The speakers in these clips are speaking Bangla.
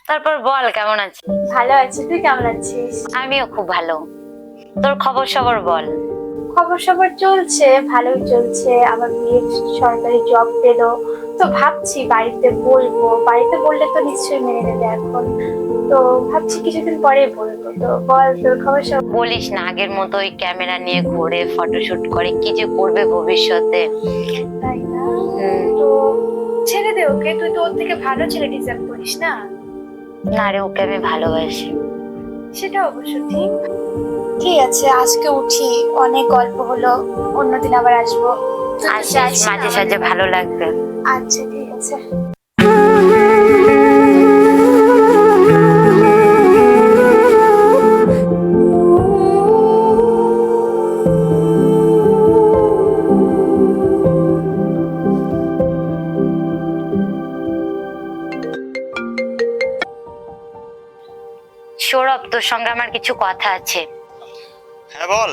তারপর বল কেমন আছিস? ভালো আছি, তুই কেমন আছিস? আমিও খুব ভালো। তোর খবর সবর বল। খবর সবর চলছে, ভালোই চলছে। আমার মেয়ের সরকারি জব পেলো, তো ভাবছি বাড়িতে বলবো। বাড়িতে বললে তো নিশ্চয়ই মেনে নেবে এখন। তো ভাবছি কিছুদিন পরে বলবো। তো বল তোর খবর সবর। বলিস না, আগের মতো ওই ক্যামেরা নিয়ে ঘুরে ফটোশুট করে কি যে করবে ভবিষ্যতে। তাই না? হুম। তো ছেড়ে দে ওকে, তুই তো ওর থেকে ভালো ছেলে ডিজার্ভ করিস না? না রে, ওকে আমি ভালোবাসি। সেটা অবশ্য ঠিক। ঠিক আছে, আজকে উঠি, অনেক গল্প হলো, অন্যদিন আবার আসবো। আসিস মাঝে সাঝে, ভালো লাগবে। আচ্ছা ঠিক আছে। সৌরভ, তোর সঙ্গে আমার কিছু কথা আছে। হ্যাঁ বল।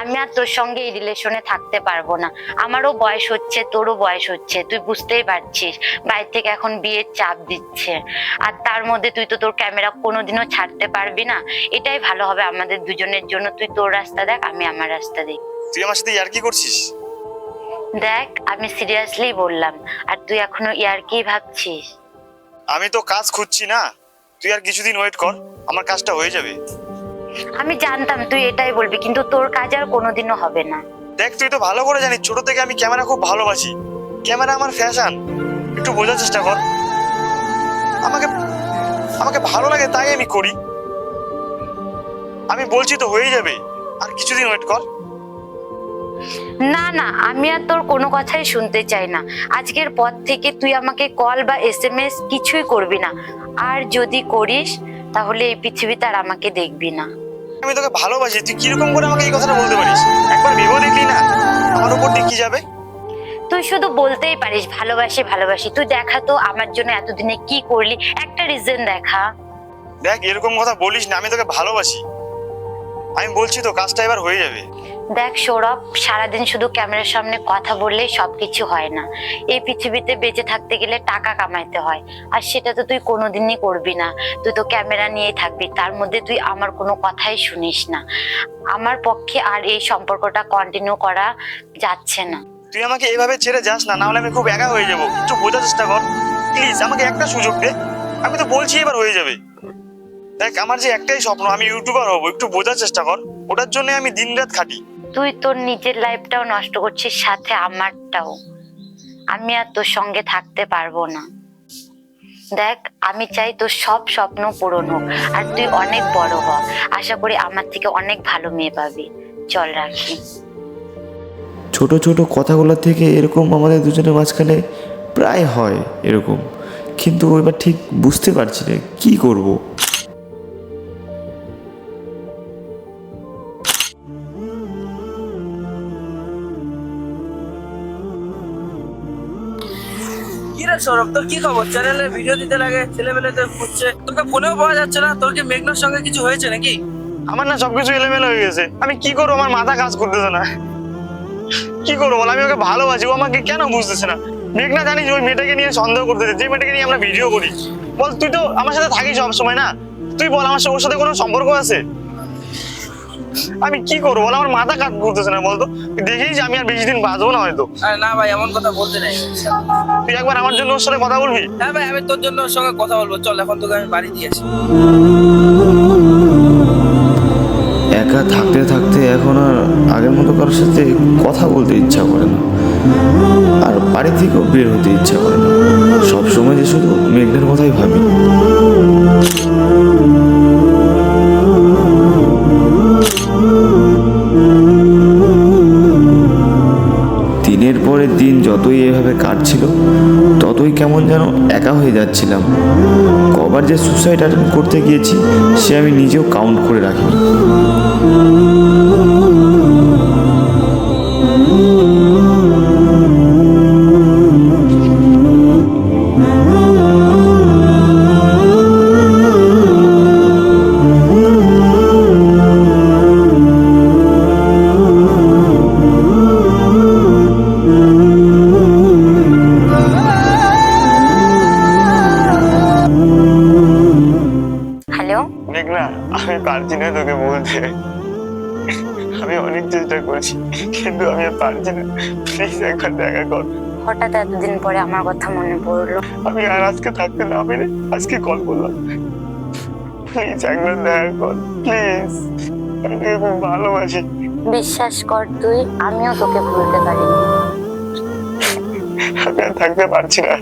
আমি আর তোর সঙ্গে এই রিলেশনে থাকতে পারবো না। আমারও বয়স হচ্ছে, তোরও বয়স হচ্ছে, তুই বুঝতেই পারছিস। বাইরে থেকে এখন বিয়ের চাপ দিচ্ছে, আর তার মধ্যে তুই তো তোর ক্যামেরা কোনোদিনও ছাড়তে পারবি না। এটাই ভালো হবে আমাদের দুজনের জন্য। তুই তোর রাস্তা দেখ, আমি আমার রাস্তা দেখি। তুই আমার সাথে ইয়ার্কি করছিস? দেখ, আমি সিরিয়াসলি বললাম, আর তুই এখনো ইয়ার্কি ভাবছিস? আমি তো কাজ খুঁজছি না, তুই আর কিছুদিন ওয়েট কর, আমার কাজটা হয়ে যাবে। আমি জানতাম তুই এটাই বলবি, কিন্তু তোর কাজ আর কোনোদিনও হবে না। দেখ, তুই তো ভালো করে জানিস ছোট থেকে আমি ক্যামেরা খুব ভালোবাসি। ক্যামেরা আমার ফ্যাশন, একটু বোঝার চেষ্টা কর। আমাকে আমাকে ভালো লাগে তাই আমি করি। আমি বলছি তো হয়ে যাবে, আর কিছুদিন ওয়েট কর। না না, আমি আর তোর কোনো কথাই শুনতে চাই না। আজকের পর থেকে তুই আমাকে কল বা এসএমএস কিছুই করবি না। আর যদি করিস তাহলে এই পৃথিবীতে আর আমাকে দেখবি না। আমি তোকে ভালোবাসি, তুই কিরকম করে আমাকে এই কথাটা বলতে পারিস? একবার ভেবে দেখলি না আমার উপর দিয়ে কি যাবে? তুই শুধু বলতেই পারিস ভালোবাসি ভালোবাসি। তুই দেখা তো আমার জন্য এতদিনে কি করলি, একটা রিজন দেখা। দেখ, এরকম কথা বলিস না, আমি তোকে ভালোবাসি। আমি বলছি তো কাজটা এবার হয়ে যাবে। দেখ সৌরভ, সারাদিন শুধু ক্যামেরার সামনে কথা বললেই সবকিছু হয় না। এই পৃথিবীতে বেঁচে থাকতে গেলে টাকা কামাইতে হয়, আর সেটা তো তুই কোনোদিনই করবি না। তুই তো ক্যামেরা নিয়েই থাকবি, তার মধ্যে তুই আমার কোনো কথাই শুনিস না। আমার পক্ষে আর এই সম্পর্কটা কন্টিনিউ করা যাচ্ছে না। তুই আমাকে এভাবে ছেড়ে যাস না, নাহলে আমি খুব একা হয়ে যাবো। একটু বোঝার চেষ্টা কর প্লিজ, আমাকে একটা সুযোগ দে। আমি তো বলছি এবার হয়ে যাবে। দেখ, আমার যে একটাই স্বপ্ন, আমি ইউটিউবার হব। একটু বোঝার চেষ্টা কর, ওটার জন্য আমি দিনরাত খাটি। তুই তোর নিজের লাইফটাও নষ্ট করছিস, সাথে আমারটাও। আমি আর তোর সঙ্গে থাকতে পারবো না। দেখ, আমি চাই তোর সব স্বপ্ন পূরণ হোক, আর তুই অনেক বড় হ। আশা করি আমার থেকে অনেক ভালো মেয়ে পাবি। চল রাখি। ছোট ছোট কথাগুলো থেকে এরকম আমাদের দুজনের মাঝখানে প্রায় হয় এরকম, কিন্তু এবার ঠিক বুঝতে পারছি না কী করব। কি রে সৌরভ, তোর কি খবর? চ্যানেলে ভিডিও দিতে লাগে, ছেলেমেয়েদের খুঁজছে, তোকে ফোনেও পাওয়া যাচ্ছে না। তোর কি মেঘনার সঙ্গে কিছু হয়েছে নাকি? আমার না সবকিছু এলোমেলো হয়ে গেছে। আমি কি করবো, আমার মাথা কাজ করতেছে না। কি করবো বল, আমি ওকে ভালোবাসি, ও আমাকে কেন বুঝতেছে না? মেঘনা জানিস ওই মেয়েটাকে নিয়ে সন্দেহ করতেছে, যে মেয়েটাকে নিয়ে আমরা ভিডিও করি। বল, তুই তো আমার সাথে থাকিস সব সময় না, তুই বল আমার সাথে ওর সাথে কোনো সম্পর্ক আছে? আমি কি করবো বল, আমার মাথা কাজ করতেছে না। বলতো দেখিস আমি আর বেশি দিন বাঁচবো না হয়তো। আরে না ভাই, এমন কথা বলতে নেই। তুই একবার আমার জন্য ওর সাথে কথা বলবি? হ্যাঁ ভাই, আমি তোর জন্য ওর সঙ্গে কথা বলবো। চল, এখন তোকে আমি বাড়ি দিয়েছি। একা থাকতে থাকতে এখন আর আগের মতো কারোর সাথে কথা বলতে ইচ্ছা করে না, আর বাড়ি থেকেও বের হতে ইচ্ছা করে না। সবসময় যে শুধু মেঘনার কথাই ভাবি। দিনের পরে দিন যতই এভাবে কাটছিল, ততই কেমন যেন একা হয়ে যাচ্ছিলাম। কবার যে সুসাইড অ্যাটেম্প করতে গিয়েছি সে আমি নিজেও কাউন্ট করে রাখিনি। মেঘনা, আমি পারছি না তোকে বলতে। আমি অনেক চেষ্টা করছি, কিন্তু আমি আর পারছি না। প্লিজ একবার দেখা কর। হঠাৎ এতদিন পরে আমার কথা মনে পড়লো। আমি আর আজকে থাকতে না পেরে আজকে কল করলাম। প্লিজ একবার দেখা কর, প্লিজ। আমি তোকে খুব ভালোবাসি। বিশ্বাস কর তুই, আমিও তোকে ভুলতে পারিনি। আমি আর থাকতে পারছি না।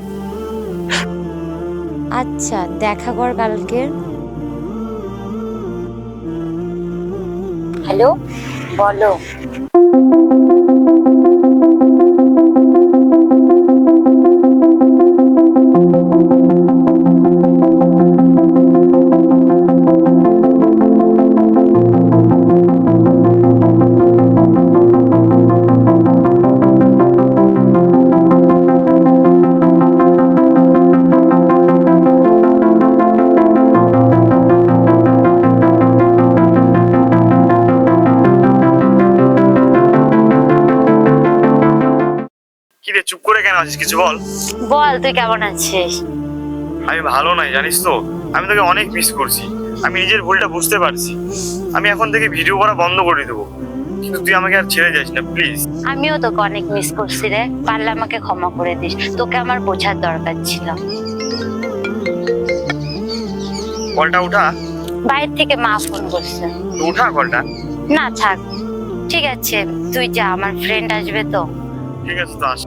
আচ্ছা, দেখা কর কালকে। হ্যালো, বলো। কি রে, চুপ করে কেন আছিস? কিছু বল। বল, তুই কেমন আছিস? আমি ভালো নাই, জানিস তো। আমি তোকে অনেক মিস করছি। আমি নিজের ভুলটা বুঝতে পারছি। আমি এখন থেকে ভিডিও করা বন্ধ করে দেবো, কিন্তু তুই আমাকে আর ছেড়ে যাস না, প্লিজ। আমিও তোকে অনেক মিস করছি রে। পারলে আমাকে ক্ষমা করে দিস, তোকে আমার বোঝার দরকার ছিল। কলটা উঠা। বাইরে থেকে মা ফোন করছে। তো উঠা কলটা। না থাক, ঠিক আছে, তুই যা, আমার ফ্রেন্ড আসবে তো। ঠিক আছে, তো আস।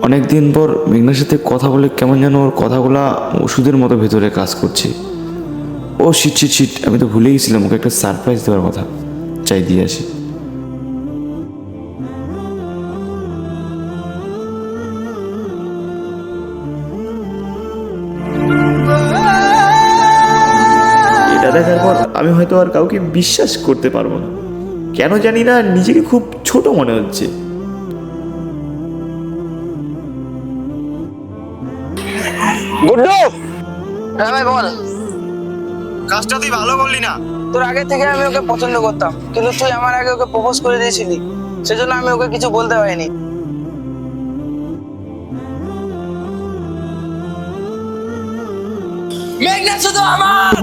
অনেকদিন পর মেঘনার সাথে কথা বলে কেমন যেন ওর কথাগুলা ওষুধের মতো ভেতরে কাজ করছে। ও শিট শিট শিট, আমি তো ভুলে গেছিলাম ওকে একটা সারপ্রাইজ দেওয়ার কথা। চাই দিয়ে আসি। এটা দেখার পর আমি হয়তো আর কাউকে বিশ্বাস করতে পারবো না। কেন জানি না, নিজেকে খুব ছোট মনে হচ্ছে। গুড্ডু, হ্যাঁ ভাই বল। কাজটা তুই ভালো করলি না। তোর আগে থেকে আমি ওকে পছন্দ করতাম, কিন্তু তুই আমার আগে ওকে প্রপোজ করে দিয়েছিলি, সেজন্য আমি ওকে কিছু বলতে পারিনি। মেঘনা শুধু আমার।